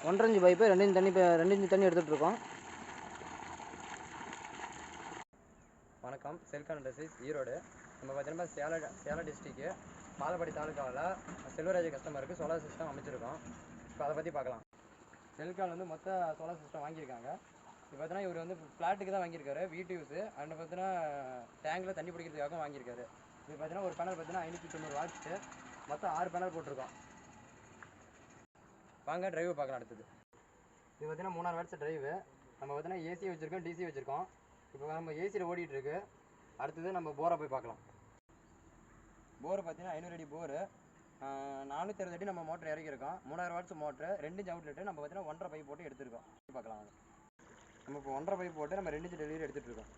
1.5 inch pipe 2 inch தண்ணி 2 inch தண்ணி எடுத்துகிட்ருக்கோம். வணக்கம். செல்கான் இண்டஸ்ட்ரீஸ் ஈரோடு. நம்ம பார்த்தீங்கன்னா சேலம் டிஸ்ட்ரிக்ட் பாலப்பாடி தாலுக்காவில் செல்வராஜ் கஸ்டமருக்கு சோலார் சிஸ்டம் அமைச்சிருக்கோம். இப்போ அதை பற்றி பார்க்கலாம். செல்கான் வந்து மொத்த சோலார் சிஸ்டம் வாங்கியிருக்காங்க. இப்போ பார்த்தீங்கன்னா இவர் வந்து ஃப்ளாட்டுக்கு தான் வாங்கியிருக்காரு, வீட்டு யூஸு. அண்ட் பார்த்தீங்கன்னா டேங்கில் தண்ணி பிடிக்கிறதுக்காக வாங்கியிருக்காரு. இது பார்த்தீங்கன்னா ஒரு பேனல் பார்த்தீங்கன்னா 590 வாட்ஸு, மொத்தம் 6 பேனல் போட்டிருக்கோம். வாங்க டிரைவு பார்க்கலாம். அடுத்தது இது பார்த்தீங்கன்னா 3000 வாட்ஸ் டிரைவு. நம்ம பார்த்தீங்கன்னா ஏசி வச்சுருக்கோம், டிசி வச்சுருக்கோம். இப்போ நம்ம ஏசியில் ஓடிட்டுருக்கு. அடுத்தது நம்ம போரை போய் பார்க்கலாம். போர் பார்த்தீங்கன்னா 500 அடி போரு, 460 அடி நம்ம மோட்டர் இறக்கியிருக்கோம். 3000 வாட்ஸ் மோட்ரு, 2 இன்ச் அவுட்லெட்டு. நம்ம பார்த்தீங்கன்னா 1.5 பைப் போட்டு எடுத்துருக்கோம். பார்க்கலாம். நம்ம இப்போ 1.5 பைப் போட்டு நம்ம 2 இன்ச் டெலிவரி எடுத்துகிட்டு இருக்கோம்.